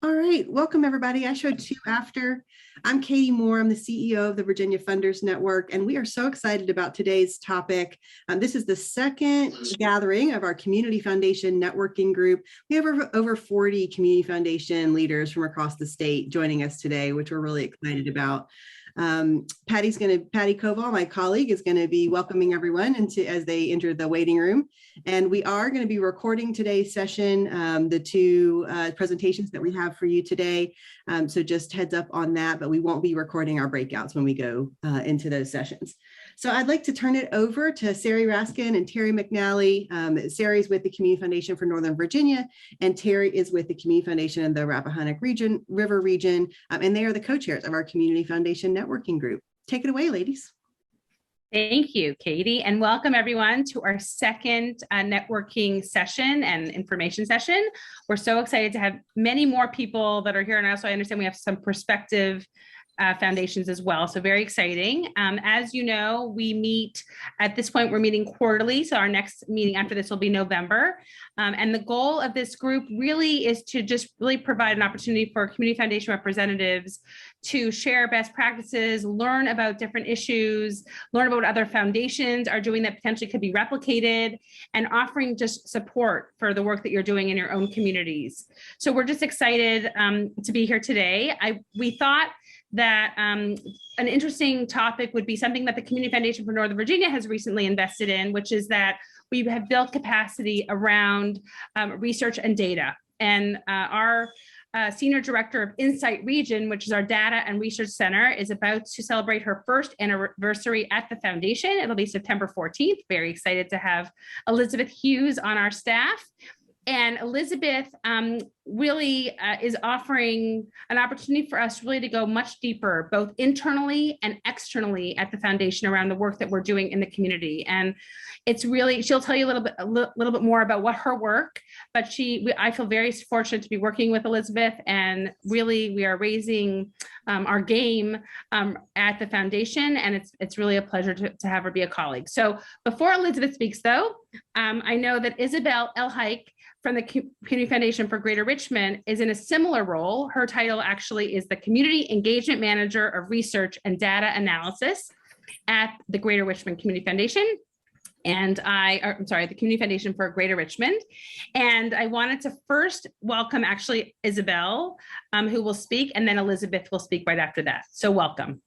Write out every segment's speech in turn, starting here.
All right, welcome everybody. I showed two after. I'm Katie Moore. I'm the CEO of the Virginia Funders Network, and we are so excited about today's topic. This is the second gathering of our Community Foundation Networking Group. We have over 40 Community Foundation leaders from across the state joining us today, which we're really excited about. Patty Koval, my colleague, is going to be welcoming everyone as they enter the waiting room. And we are going to be recording today's session, the two presentations that we have for you today. So just heads up on that, but we won't be recording our breakouts when we go into those sessions. So I'd like to turn it over to Sari Raskin and Terry McNally. Sari is with the Community Foundation for Northern Virginia, and Terry is with the Community Foundation in the Rappahannock River region, and they are the co-chairs of our Community Foundation Networking Group. Take it away, ladies. Thank you, Katie, and welcome everyone to our second networking session and information session. We're so excited to have many more people that are here, and also I understand we have some prospective foundations as well. So very exciting. As you know, we meet at this point, we're meeting quarterly. So our next meeting after this will be November. And the goal of this group really is to just really provide an opportunity for community foundation representatives to share best practices, learn about different issues, learn about what other foundations are doing that potentially could be replicated, and offering just support for the work that you're doing in your own communities. So we're just excited to be here today. We thought that an interesting topic would be something that the Community Foundation for Northern Virginia has recently invested in, which is that we have built capacity around research and data. And our Senior Director of Insight Region, which is our data and research center, is about to celebrate her first anniversary at the foundation. It'll be September 14th. Very excited to have Elizabeth Hughes on our staff. And Elizabeth really is offering an opportunity for us really to go much deeper, both internally and externally at the foundation around the work that we're doing in the community. And it's really, she'll tell you a little bit more about what her work, but I feel very fortunate to be working with Elizabeth, and really we are raising our game at the foundation, and it's really a pleasure to have her be a colleague. So before Elizabeth speaks though, I know that Isabel Eljaiek from the Community Foundation for Greater Richmond is in a similar role. Her title actually is the Community Engagement Manager of Research and Data Analysis at the Greater Richmond Community Foundation. And the Community Foundation for Greater Richmond. And I wanted to first welcome actually Isabel, who will speak, and then Elizabeth will speak right after that. So welcome.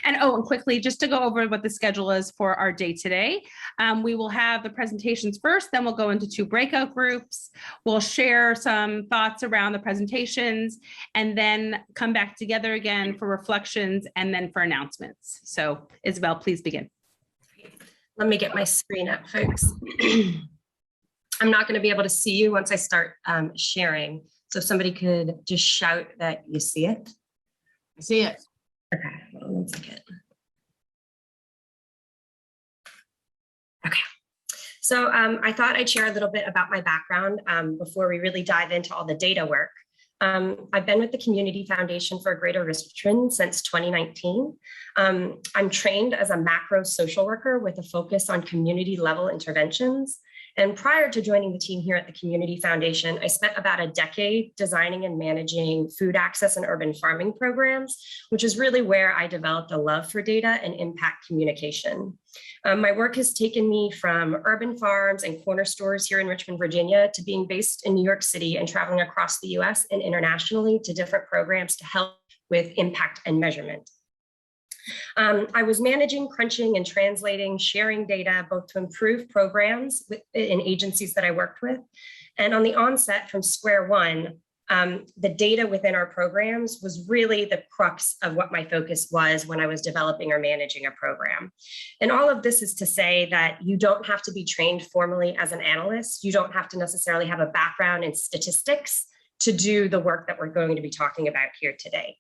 And quickly, just to go over what the schedule is for our day today, we will have the presentations first, then we'll go into two breakout groups. We'll share some thoughts around the presentations, and then come back together again for reflections and then for announcements. So Isabel, please begin. Let me get my screen up, folks. I'm not going to be able to see you once I start sharing. So if somebody could just shout that you see it. I see it. Okay, hold on 1 second. Okay, so I thought I'd share a little bit about my background before we really dive into all the data work. I've been with the Community Foundation for Greater Richmond since 2019. I'm trained as a macro social worker with a focus on community level interventions. And prior to joining the team here at the Community Foundation, I spent about a decade designing and managing food access and urban farming programs, which is really where I developed a love for data and impact communication. My work has taken me from urban farms and corner stores here in Richmond, Virginia, to being based in New York City and traveling across the US and internationally to different programs to help with impact and measurement. I was managing, crunching, and translating, sharing data, both to improve programs in agencies that I worked with. And on the onset from square one, the data within our programs was really the crux of what my focus was when I was developing or managing a program. And all of this is to say that you don't have to be trained formally as an analyst. You don't have to necessarily have a background in statistics to do the work that we're going to be talking about here today.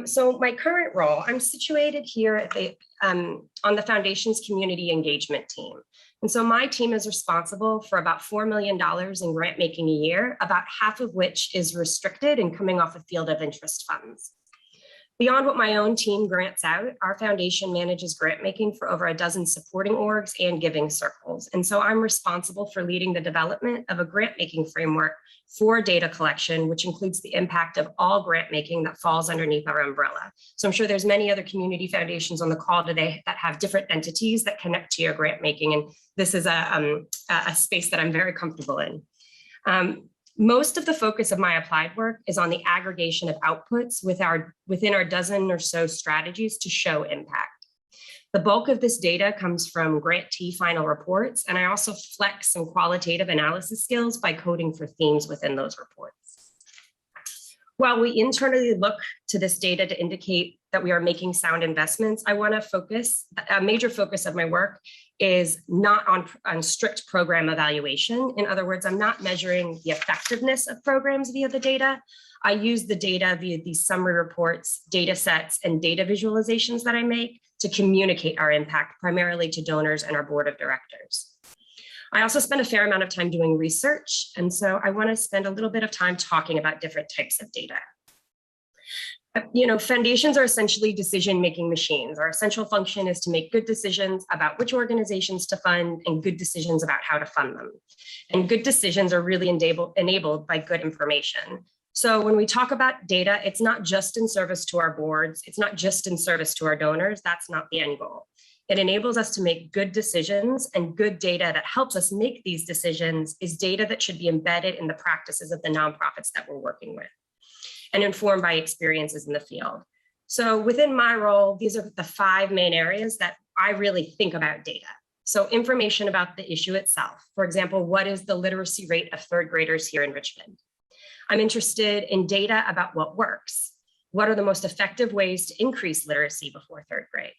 So my current role, I'm situated here at on the Foundation's community engagement team. And so my team is responsible for about $4 million in grant making a year, about half of which is restricted and coming off of field of interest funds. Beyond what my own team grants out, our foundation manages grant making for over a dozen supporting orgs and giving circles. And so I'm responsible for leading the development of a grant making framework for data collection, which includes the impact of all grant making that falls underneath our umbrella. So I'm sure there's many other community foundations on the call today that have different entities that connect to your grant making. And this is a space that I'm very comfortable in. Most of the focus of my applied work is on the aggregation of outputs within our dozen or so strategies to show impact. The bulk of this data comes from grantee final reports, and I also flex some qualitative analysis skills by coding for themes within those reports. While we internally look to this data to indicate that we are making sound investments, I want to focus, a major focus of my work is not on strict program evaluation. In other words, I'm not measuring the effectiveness of programs via the data. I use the data via these summary reports, data sets, and data visualizations that I make to communicate our impact primarily to donors and our board of directors. I also spend a fair amount of time doing research, and so I want to spend a little bit of time talking about different types of data. Foundations are essentially decision-making machines. Our essential function is to make good decisions about which organizations to fund and good decisions about how to fund them. And good decisions are really enabled by good information. So when we talk about data, it's not just in service to our boards. It's not just in service to our donors. That's not the end goal. It enables us to make good decisions, and good data that helps us make these decisions is data that should be embedded in the practices of the nonprofits that we're working with and informed by experiences in the field. So within my role, these are the 5 main areas that I really think about data. So information about the issue itself. For example, what is the literacy rate of 3rd graders here in Richmond? I'm interested in data about what works. What are the most effective ways to increase literacy before 3rd grade?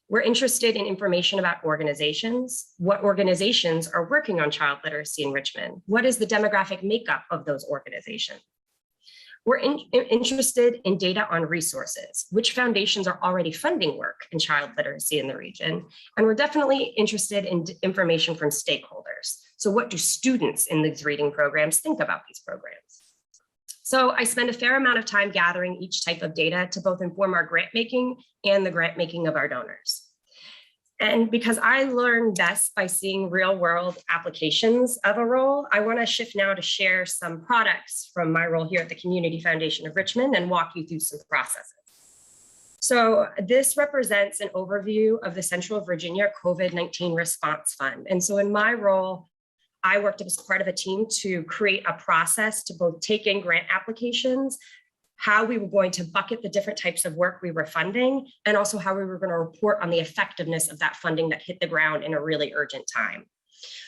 We're interested in information about organizations. What organizations are working on child literacy in Richmond? What is the demographic makeup of those organizations? We're interested in data on resources, which foundations are already funding work in child literacy in the region. And we're definitely interested in information from stakeholders. So what do students in these reading programs think about these programs? So I spend a fair amount of time gathering each type of data to both inform our grant making and the grant making of our donors. And because I learn best by seeing real world applications of a role, I want to shift now to share some products from my role here at the Community Foundation of Richmond and walk you through some processes. So this represents an overview of the Central Virginia COVID-19 Response Fund. And so in my role, I worked as part of a team to create a process to both take in grant applications, how we were going to bucket the different types of work we were funding, and also how we were going to report on the effectiveness of that funding that hit the ground in a really urgent time.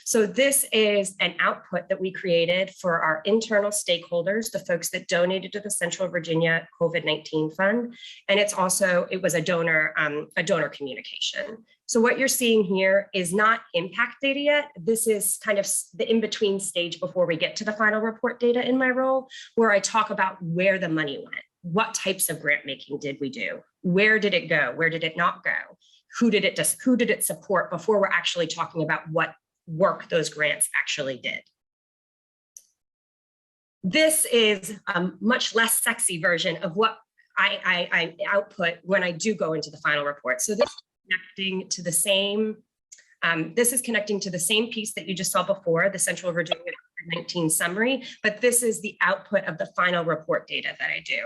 So this is an output that we created for our internal stakeholders, the folks that donated to the Central Virginia COVID-19 Fund. And it was a donor communication. So what you're seeing here is not impact data yet. This is kind of the in-between stage before we get to the final report data in my role, where I talk about where the money went. What types of grant making did we do? Where did it go? Where did it not go? Who did it support before we're actually talking about what work those grants actually did. This is a much less sexy version of what I output when I do go into the final report. So this is connecting to the same piece that you just saw before, the Central Virginia COVID-19 summary, but this is the output of the final report data that I do.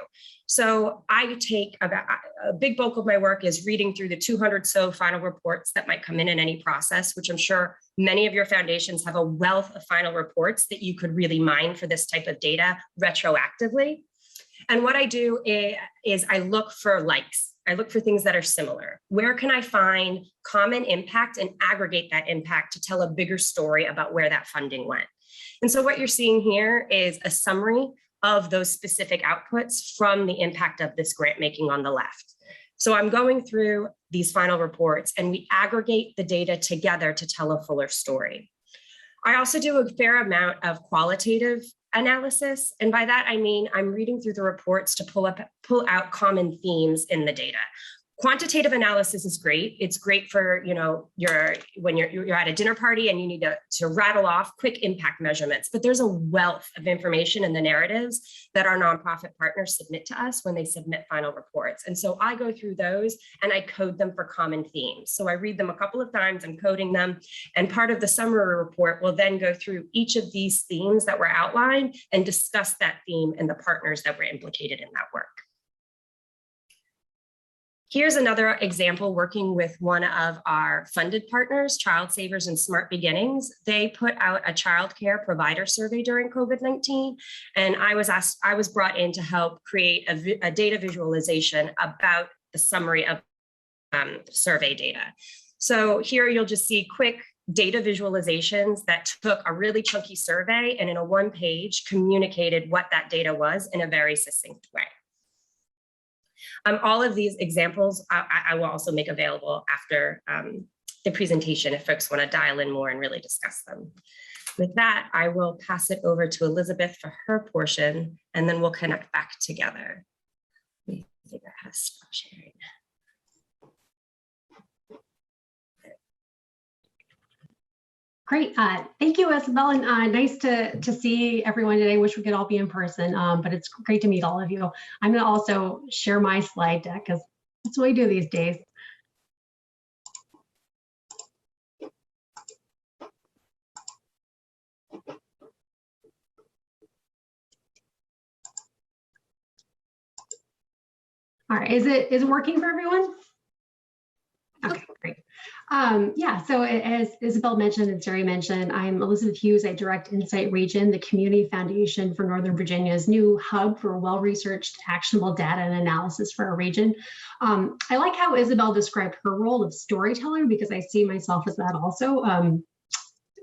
So I take about a big bulk of my work is reading through the 200 so final reports that might come in any process, which I'm sure many of your foundations have a wealth of final reports that you could really mine for this type of data retroactively. And what I do is I look for likes. I look for things that are similar. Where can I find common impact and aggregate that impact to tell a bigger story about where that funding went? And so what you're seeing here is a summary of those specific outputs from the impact of this grant making on the left. So I'm going through these final reports and we aggregate the data together to tell a fuller story. I also do a fair amount of qualitative analysis. And by that, I mean, I'm reading through the reports to pull out common themes in the data. Quantitative analysis is great. It's great for, when you're at a dinner party and you need to rattle off quick impact measurements, but there's a wealth of information in the narratives that our nonprofit partners submit to us when they submit final reports. And so I go through those and I code them for common themes. So I read them a couple of times, I'm coding them, and part of the summary report will then go through each of these themes that were outlined and discuss that theme and the partners that were implicated in that work. Here's another example working with one of our funded partners, Child Savers and Smart Beginnings. They put out a childcare provider survey during COVID-19, and I was brought in to help create a data visualization about the summary of survey data. So here you'll just see quick data visualizations that took a really chunky survey and in a one-page communicated what that data was in a very succinct way. All of these examples I will also make available after the presentation if folks want to dial in more and really discuss them. With that, I will pass it over to Elizabeth for her portion, and then we'll connect back together. Let me figure out how to stop sharing. Great. Thank you, Isabel, and nice to see everyone today. Wish we could all be in person, but it's great to meet all of you. I'm going to also share my slide deck because that's what I do these days. All right, is it working for everyone? Okay, great. Yeah, so as Isabel mentioned and Sari mentioned, I'm Elizabeth Hughes. I direct Insight Region, the Community Foundation for Northern Virginia's new hub for well-researched, actionable data and analysis for our region. I like how Isabel described her role of storyteller because I see myself as that also.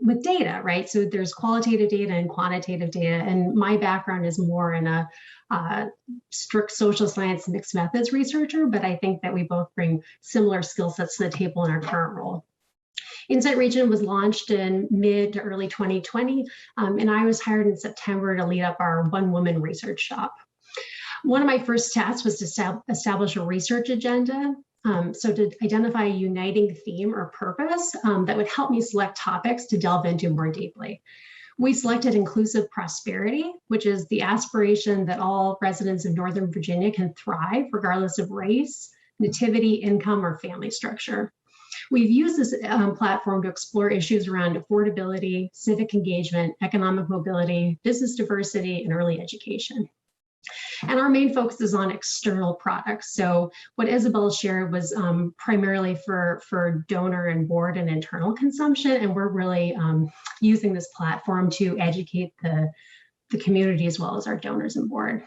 With data, right? So there's qualitative data and quantitative data, and my background is more in a strict social science mixed methods researcher, but I think that we both bring similar skill sets to the table in our current role. Insight Region was launched in mid to early 2020, and I was hired in September to lead up our one-woman research shop. One of my first tasks was to establish a research agenda. So to identify a uniting theme or purpose that would help me select topics to delve into more deeply. We selected inclusive prosperity, which is the aspiration that all residents of Northern Virginia can thrive regardless of race, nativity, income, or family structure. We've used this platform to explore issues around affordability, civic engagement, economic mobility, business diversity, and early education. And our main focus is on external products. So what Isabel shared was primarily for donor and board and internal consumption. And we're really using this platform to educate the community as well as our donors and board.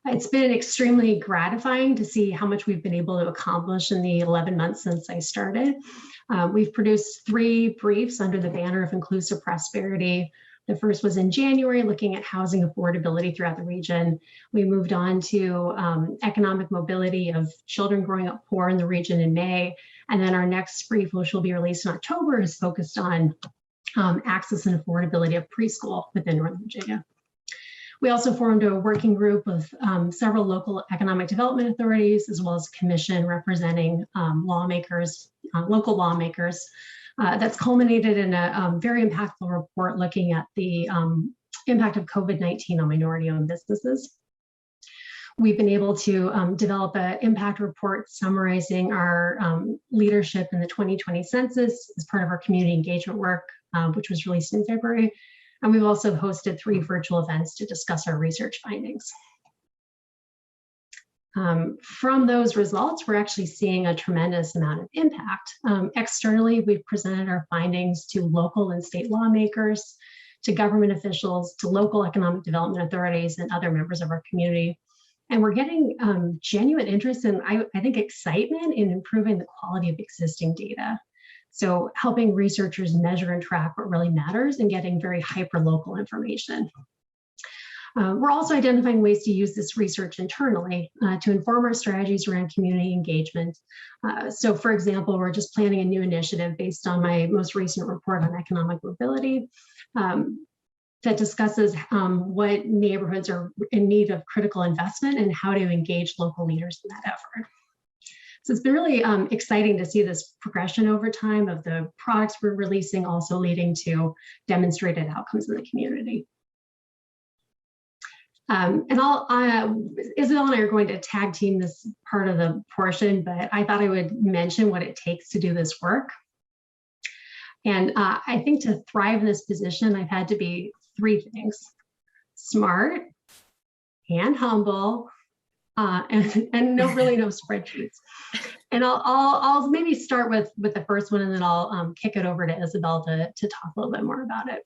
It's been extremely gratifying to see how much we've been able to accomplish in the 11 months since I started. We've produced 3 briefs under the banner of inclusive prosperity. The first was in January, looking at housing affordability throughout the region. We moved on to economic mobility of children growing up poor in the region in May. And then our next brief, which will be released in October, is focused on access and affordability of preschool within Northern Virginia. We also formed a working group of several local economic development authorities, as well as a commission representing lawmakers, local lawmakers. That's culminated in a very impactful report looking at the impact of COVID-19 on minority-owned businesses. We've been able to develop an impact report summarizing our leadership in the 2020 census as part of our community engagement work, which was released in February. And we've also hosted 3 virtual events to discuss our research findings. From those results, we're actually seeing a tremendous amount of impact. Externally, we've presented our findings to local and state lawmakers, to government officials, to local economic development authorities, and other members of our community. And we're getting genuine interest and I think excitement in improving the quality of existing data. So helping researchers measure and track what really matters and getting very hyper-local information. We're also identifying ways to use this research internally to inform our strategies around community engagement. So for example, we're just planning a new initiative based on my most recent report on economic mobility that discusses what neighborhoods are in need of critical investment and how to engage local leaders in that effort. So it's been really exciting to see this progression over time of the products we're releasing also leading to demonstrated outcomes in the community. And Isabel and I are going to tag team this part of the portion, but I thought I would mention what it takes to do this work. And I think to thrive in this position, I've had to be three things: smart and humble, and really no spreadsheets. And I'll maybe start with the first one, and then I'll kick it over to Isabel to talk a little bit more about it.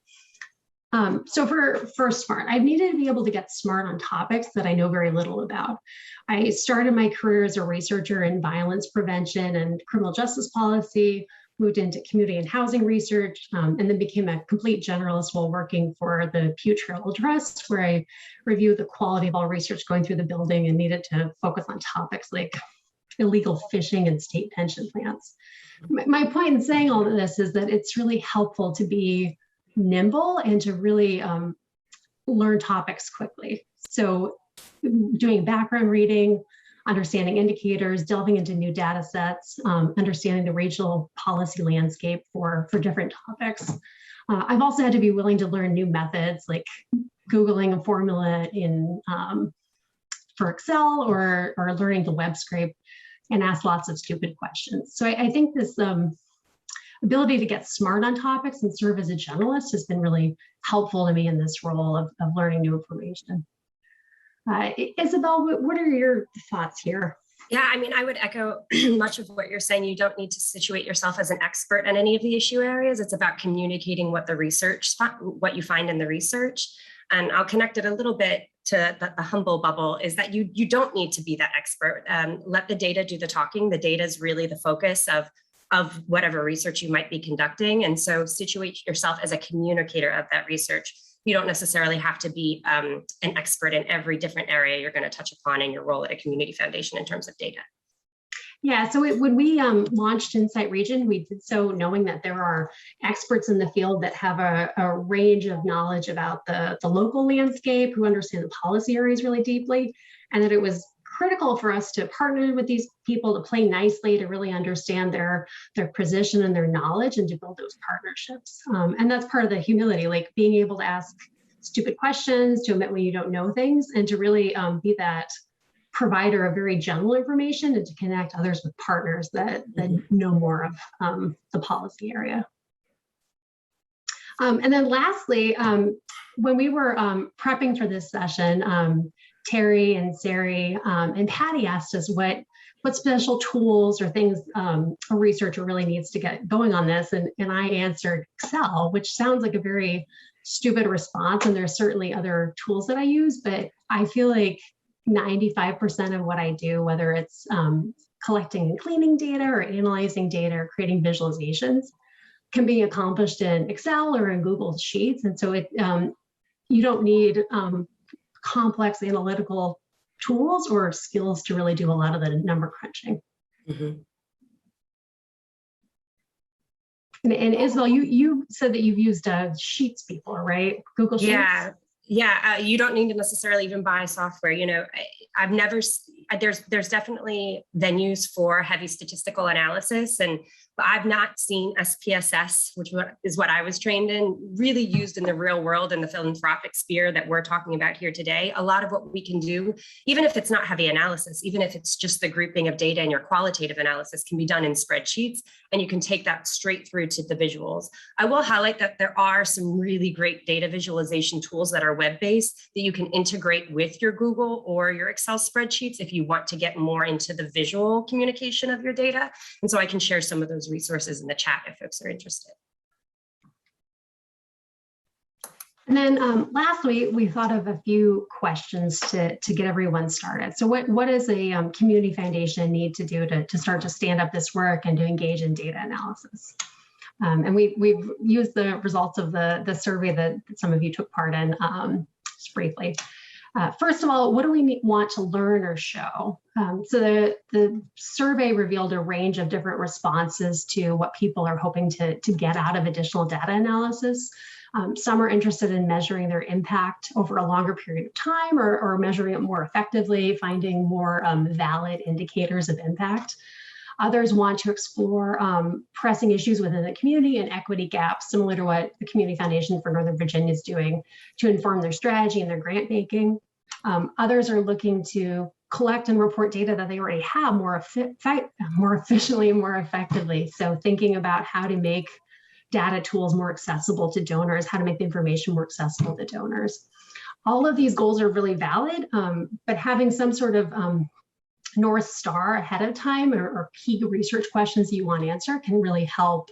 So for smart, I've needed to be able to get smart on topics that I know very little about. I started my career as a researcher in violence prevention and criminal justice policy, moved into community and housing research, and then became a complete generalist while working for the Pew Trail Trust, where I reviewed the quality of all research going through the building and needed to focus on topics like illegal fishing and state pension plans. My point in saying all of this is that it's really helpful to be nimble and to really learn topics quickly. So doing background reading, understanding indicators, delving into new data sets, understanding the regional policy landscape for different topics. I've also had to be willing to learn new methods like Googling a formula for Excel or learning the web scrape and ask lots of stupid questions. So I think this ability to get smart on topics and serve as a generalist has been really helpful to me in this role of learning new information. Isabel, what are your thoughts here? Yeah, I mean, I would echo much of what you're saying. You don't need to situate yourself as an expert in any of the issue areas. It's about communicating what you find in the research. And I'll connect it a little bit to the humble bubble, is that you don't need to be that expert. Let the data do the talking. The data is really the focus of whatever research you might be conducting. And so situate yourself as a communicator of that research. You don't necessarily have to be an expert in every different area you're going to touch upon in your role at a community foundation in terms of data. Yeah, so when we launched Insight Region, we did so knowing that there are experts in the field that have a range of knowledge about the local landscape, who understand the policy areas really deeply, and that it was critical for us to partner with these people to play nicely, to really understand their position and their knowledge, and to build those partnerships. And that's part of the humility, like being able to ask stupid questions, to admit when you don't know things, and to really be that provider of very general information, and to connect others with partners that know more of the policy area. And then lastly, when we were prepping for this session, Terry and Sari and Patty asked us what special tools or things a researcher really needs to get going on this. And I answered Excel, which sounds like a very stupid response. And there's certainly other tools that I use, but I feel like 95% of what I do, whether it's collecting and cleaning data or analyzing data or creating visualizations, can be accomplished in Excel or in Google Sheets. And so you don't need complex analytical tools or skills to really do a lot of the number crunching. Mm-hmm. And Isabel, you said that you've used Sheets before, right? Google Sheets? Yeah. You don't need to necessarily even buy software. You know, I've never, there's definitely venues for heavy statistical analysis, but I've not seen SPSS, which is what I was trained in, really used in the real world in the philanthropic sphere that we're talking about here today. A lot of what we can do, even if it's not heavy analysis, even if it's just the grouping of data and your qualitative analysis, can be done in spreadsheets, and you can take that straight through to the visuals. I will highlight that there are some really great data visualization tools that are web-based that you can integrate with your Google or your Excel spreadsheets if you want to get more into the visual communication of your data. And so I can share some of those resources in the chat if folks are interested. And then lastly, we thought of a few questions to get everyone started. So what does a community foundation need to do to start to stand up this work and to engage in data analysis? And we've used the results of the survey that some of you took part in just briefly. First of all, what do we want to learn or show? So the survey revealed a range of different responses to what people are hoping to get out of additional data analysis. Some are interested in measuring their impact over a longer period of time, or measuring it more effectively, finding more valid indicators of impact. Others want to explore pressing issues within the community and equity gaps, similar to what the Community Foundation for Northern Virginia is doing to inform their strategy and their grant making. Others are looking to collect and report data that they already have more efficiently and more effectively. So thinking about how to make data tools more accessible to donors, how to make the information more accessible to donors. All of these goals are really valid, but having some sort of North Star ahead of time or key research questions that you want to answer can really help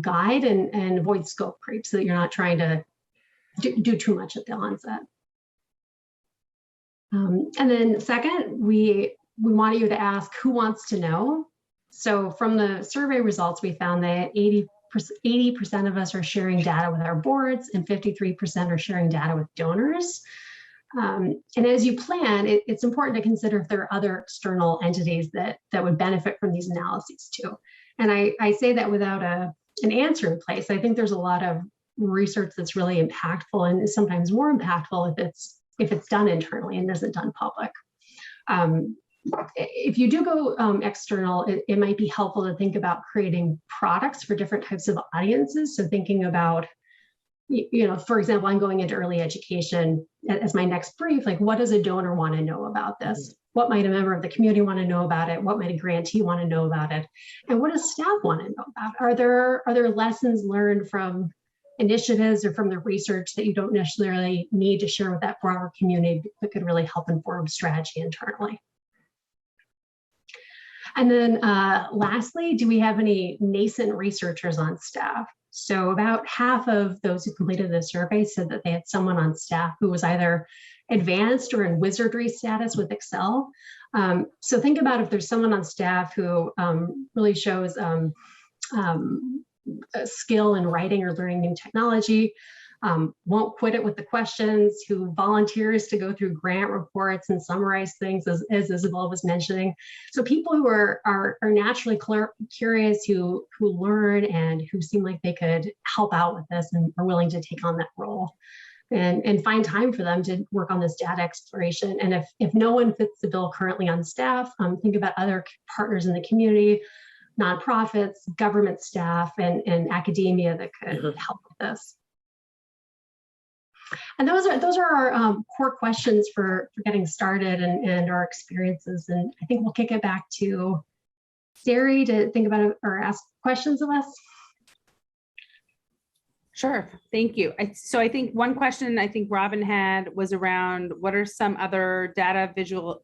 guide and avoid scope creep so that you're not trying to do too much at the onset. And then second, we wanted you to ask who wants to know. So from the survey results, we found that 80% of us are sharing data with our boards and 53% are sharing data with donors. And as you plan, it's important to consider if there are other external entities that would benefit from these analyses too. And I say that without an answer in place. I think there's a lot of research that's really impactful and is sometimes more impactful if it's done internally and isn't done public. If you do go external, it might be helpful to think about creating products for different types of audiences. So thinking about, for example, I'm going into early education as my next brief, like what does a donor want to know about this? What might a member of the community want to know about it? What might a grantee want to know about it? And what does staff want to know about? Are there lessons learned from initiatives or from the research that you don't necessarily need to share with that broader community that could really help inform strategy internally? And then lastly, do we have any nascent researchers on staff? So about half of those who completed the survey said that they had someone on staff who was either advanced or in wizardry status with Excel. So think about if there's someone on staff who really shows a skill in writing or learning new technology, won't quit it with the questions, who volunteers to go through grant reports and summarize things, as Isabel was mentioning. So people who are naturally curious, who learn and who seem like they could help out with this and are willing to take on that role. And find time for them to work on this data exploration. And if no one fits the bill currently on staff, think about other partners in the community, nonprofits, government staff, and academia that could help with this. And those are our core questions for getting started and our experiences. And I think we'll kick it back to Sari to think about it or ask questions of us. Sure, thank you. So I think one question I think Robin had was around what are some other data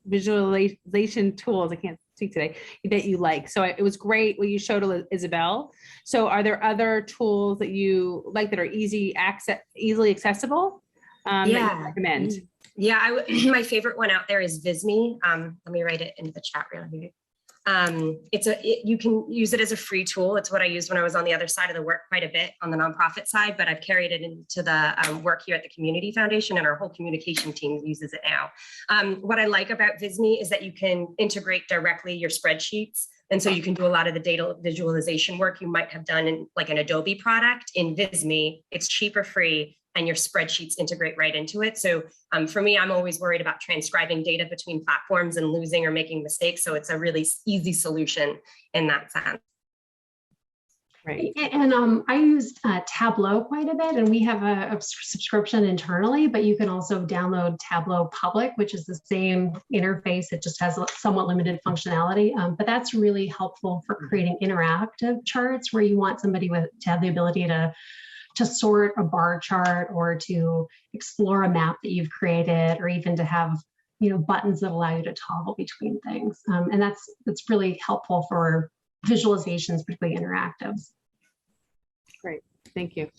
visualization tools, I can't speak today, that you like. So it was great what you showed, Isabel. So are there other tools that you like that are easily accessible that you recommend? Yeah, my favorite one out there is Visme. Let me write it into the chat real quick. You can use it as a free tool. It's what I used when I was on the other side of the work quite a bit on the nonprofit side, but I've carried it into the work here at the Community Foundation, and our whole communication team uses it now. What I like about Visme is that you can integrate directly your spreadsheets. And so you can do a lot of the data visualization work you might have done in like an Adobe product. In Visme, it's cheap or free, and your spreadsheets integrate right into it. So for me, I'm always worried about transcribing data between platforms and losing or making mistakes. So it's a really easy solution in that sense. Right. And I used Tableau quite a bit, and we have a subscription internally, but you can also download Tableau Public, which is the same interface. It just has somewhat limited functionality, but that's really helpful for creating interactive charts where you want somebody to have the ability to sort a bar chart or to explore a map that you've created, or even to have buttons that allow you to toggle between things. And that's really helpful for visualizations, particularly interactives. Great, thank you.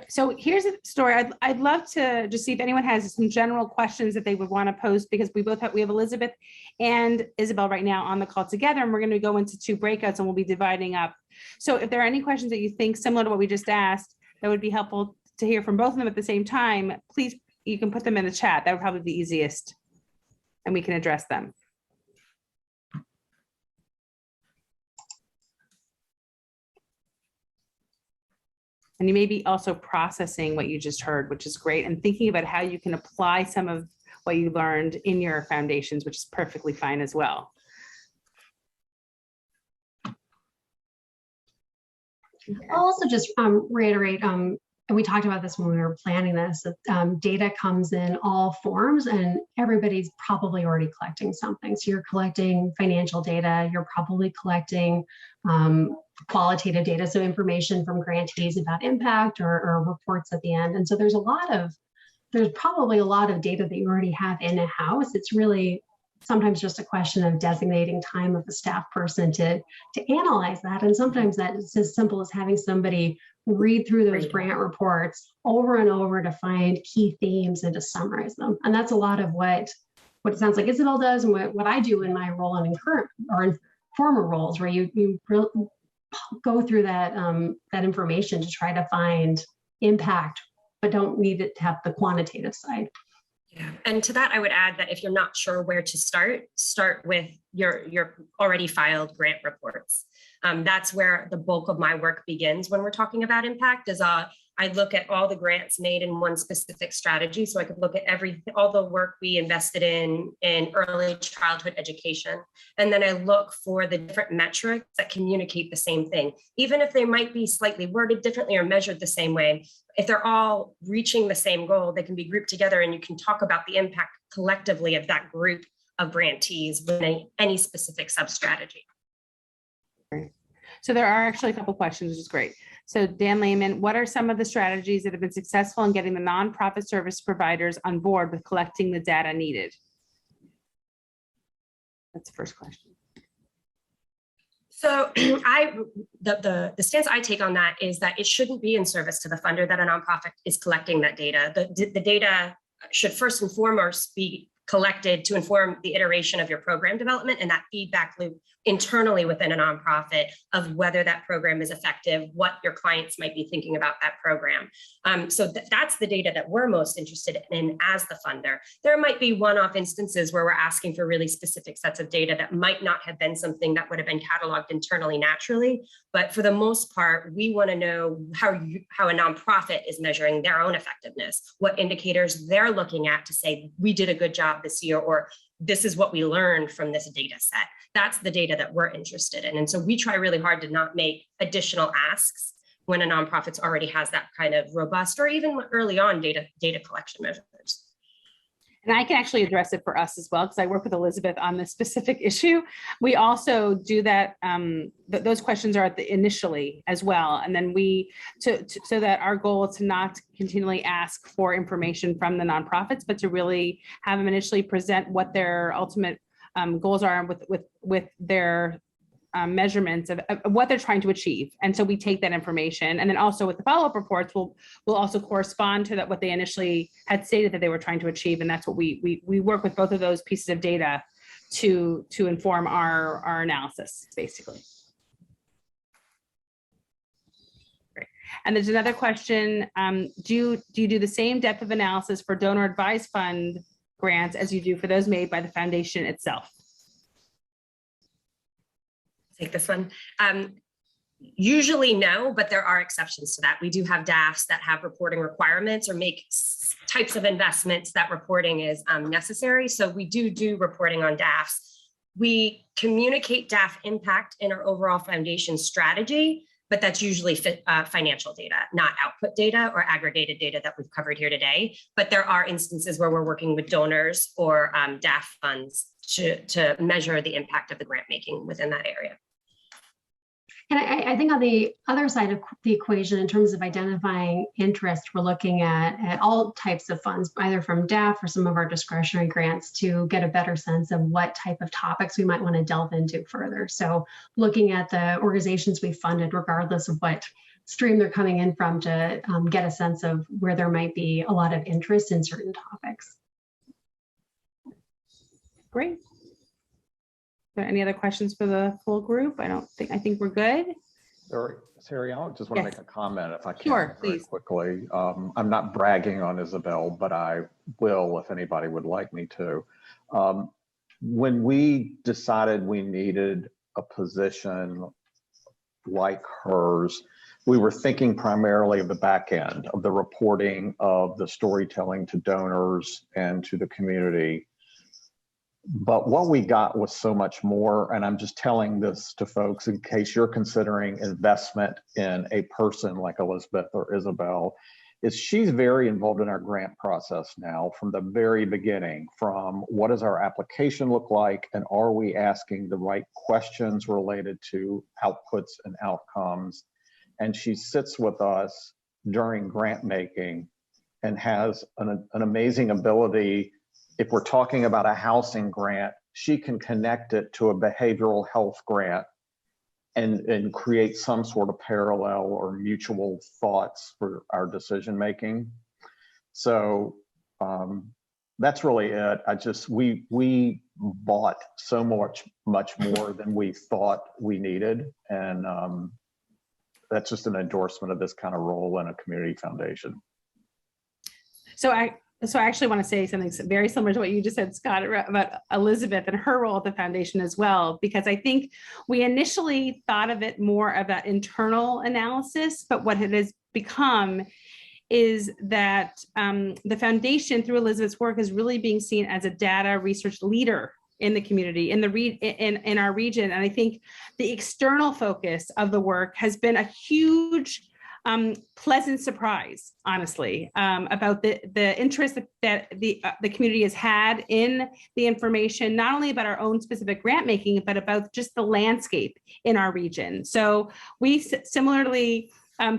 So here's a story. I'd love to just see if anyone has some general questions that they would want to post, because we have Elizabeth and Isabel right now on the call together, and we're going to go into 2 breakouts and we'll be dividing up. So if there are any questions that you think similar to what we just asked, that would be helpful to hear from both of them at the same time, please, you can put them in the chat. That would probably be easiest, and we can address them. And you may be also processing what you just heard, which is great, and thinking about how you can apply some of what you learned in your foundations, which is perfectly fine as well. I'll also just reiterate, and we talked about this when we were planning this, that data comes in all forms and everybody's probably already collecting something. So you're collecting financial data, you're probably collecting qualitative data, so information from grantees about impact or reports at the end. And so there's probably a lot of data that you already have in-house. It's really sometimes just a question of designating time of a staff person to analyze that. And sometimes that is as simple as having somebody read through those grant reports over and over to find key themes and to summarize them. And that's a lot of what it sounds like Isabel does, and what I do in my role and in current or in former roles, where you go through that information to try to find impact, but don't need it to have the quantitative side. Yeah, and to that, I would add that if you're not sure where to start with your already filed grant reports. That's where the bulk of my work begins when we're talking about impact. I look at all the grants made in one specific strategy, so I could look at all the work we invested in early childhood education, and then I look for the different metrics that communicate the same thing, even if they might be slightly worded differently or measured the same way. If they're all reaching the same goal, they can be grouped together, and you can talk about the impact collectively of that group of grantees within any specific sub-strategy. Great. So there are actually a couple questions, which is great. So Dan Lehman, what are some of the strategies that have been successful in getting the nonprofit service providers on board with collecting the data needed? That's the first question. So the stance I take on that is that it shouldn't be in service to the funder that a nonprofit is collecting that data. The data should first and foremost be collected to inform the iteration of your program development and that feedback loop internally within a nonprofit of whether that program is effective, what your clients might be thinking about that program. So that's the data that we're most interested in as the funder. There might be one-off instances where we're asking for really specific sets of data that might not have been something that would have been cataloged internally naturally, but for the most part, we want to know how a nonprofit is measuring their own effectiveness, what indicators they're looking at to say, we did a good job this year, or this is what we learned from this data set. That's the data that we're interested in. And so we try really hard to not make additional asks when a nonprofit already has that kind of robust or even early on data collection measures. And I can actually address it for us as well, because I work with Elizabeth on this specific issue. We also do that, those questions are initially as well. And then so that our goal is to not continually ask for information from the nonprofits, but to really have them initially present what their ultimate goals are with their measurements of what they're trying to achieve. And so we take that information, and then also with the follow-up reports, we'll also correspond to that what they initially had stated that they were trying to achieve. And that's what we work with both of those pieces of data to inform our analysis, basically. Great. And there's another question. Do you do the same depth of analysis for donor advised fund grants as you do for those made by the foundation itself? Take this one. Usually no, but there are exceptions to that. We do have DAFs that have reporting requirements or make types of investments that reporting is necessary. So we do reporting on DAFs. We communicate DAF impact in our overall foundation strategy, but that's usually financial data, not output data or aggregated data that we've covered here today. But there are instances where we're working with donors or DAF funds to measure the impact of the grant making within that area. And I think on the other side of the equation, in terms of identifying interest, we're looking at all types of funds, either from DAF or some of our discretionary grants, to get a better sense of what type of topics we might want to delve into further. So looking at the organizations we funded, regardless of what stream they're coming in from, to get a sense of where there might be a lot of interest in certain topics. Great. Are there any other questions for the full group? I think we're good. Sari, I just want to make a comment if I can. Sure, very please. Quickly. I'm not bragging on Isabel, but I will if anybody would like me to. When we decided we needed a position like hers, we were thinking primarily of the back end of the reporting, of the storytelling to donors and to the community. But what we got was so much more, and I'm just telling this to folks in case you're considering investment in a person like Elizabeth or Isabel, is she's very involved in our grant process now from the very beginning, from what does our application look like, and are we asking the right questions related to outputs and outcomes. And she sits with us during grant making and has an amazing ability. If we're talking about a housing grant, she can connect it to a behavioral health grant and create some sort of parallel or mutual thoughts for our decision making. So that's really it. We bought so much more than we thought we needed. And that's just an endorsement of this kind of role in a community foundation. So I actually want to say something very similar to what you just said, Scott, about Elizabeth and her role at the foundation as well, because I think we initially thought of it more about internal analysis, but what it has become is that the foundation through Elizabeth's work is really being seen as a data research leader in the community, in our region. And I think the external focus of the work has been a huge pleasant surprise, honestly, about the interest that the community has had in the information, not only about our own specific grant making, but about just the landscape in our region. So we similarly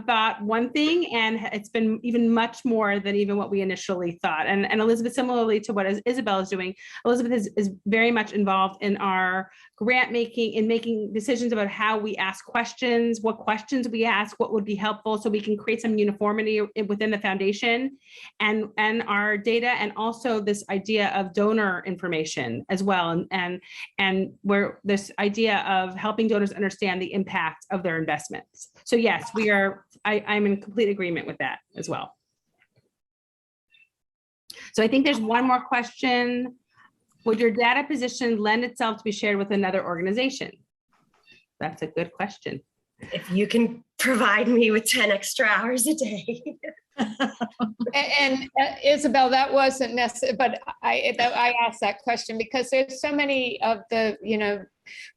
thought one thing, and it's been even much more than even what we initially thought. And Elizabeth, similarly to what Isabel is doing, Elizabeth is very much involved in our grant making, in making decisions about how we ask questions, what questions we ask, what would be helpful, so we can create some uniformity within the foundation and our data, and also this idea of donor information as well, and where this idea of helping donors understand the impact of their investments. So yes, we are. I'm in complete agreement with that as well. So I think there's one more question. Would your data position lend itself to be shared with another organization? That's a good question. If you can provide me with 10 extra hours a day. And Isabel, that wasn't necessary, but I asked that question because there's so many of the,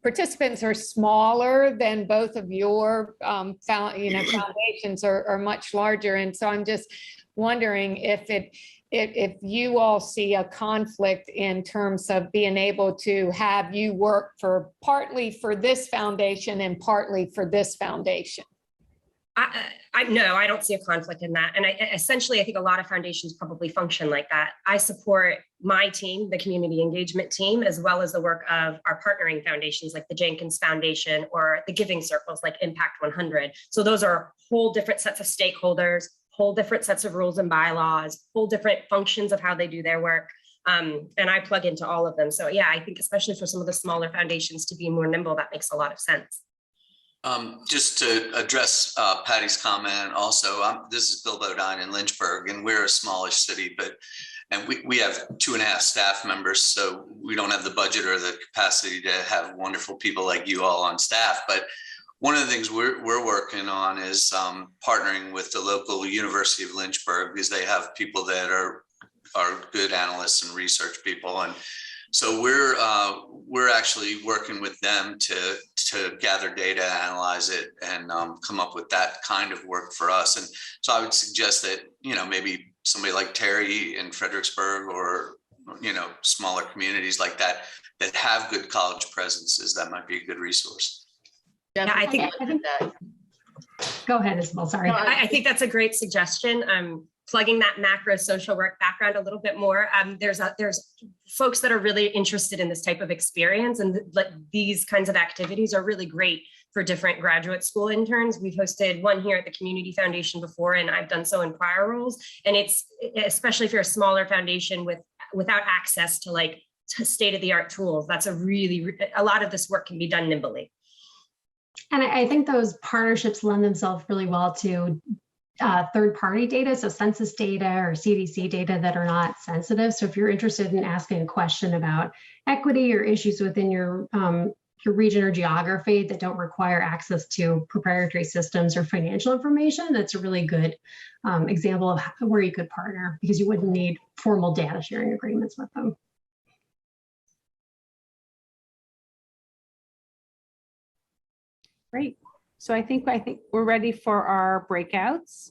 participants are smaller than both of your foundations are much larger. And so I'm just wondering if you all see a conflict in terms of being able to have you work partly for this foundation and partly for this foundation. No, I don't see a conflict in that. And essentially, I think a lot of foundations probably function like that. I support my team, the community engagement team, as well as the work of our partnering foundations like the Jenkins Foundation or the giving circles like Impact 100. So those are whole different sets of stakeholders, whole different sets of rules and bylaws, whole different functions of how they do their work. And I plug into all of them. So yeah, I think especially for some of the smaller foundations to be more nimble, that makes a lot of sense. Just to address Patty's comment also, this is Bill Bodine in Lynchburg, and we're a smallish city, and we have 2.5 staff members, so we don't have the budget or the capacity to have wonderful people like you all on staff. But one of the things we're working on is partnering with the local University of Lynchburg, because they have people that are good analysts and research people, and so we're actually working with them to gather data, analyze it, and come up with that kind of work for us. And so I would suggest that, maybe somebody like Terry in Fredericksburg or, smaller communities like that have good college presences, that might be a good resource. Yeah, I think that. Go ahead, Isabel, sorry. I think that's a great suggestion. Plugging that macro social work background a little bit more. There's folks that are really interested in this type of experience, and these kinds of activities are really great for different graduate school interns. We've hosted one here at the Community Foundation before, and I've done so in prior roles. And it's, especially if you're a smaller foundation without access to state-of-the-art tools, that's a lot of this work can be done nimbly. And I think those partnerships lend themselves really well to third-party data, so census data or CDC data that are not sensitive. So if you're interested in asking a question about equity or issues within your region or geography that don't require access to proprietary systems or financial information, that's a really good example of where you could partner, because you wouldn't need formal data sharing agreements with them. Great. So I think we're ready for our breakouts.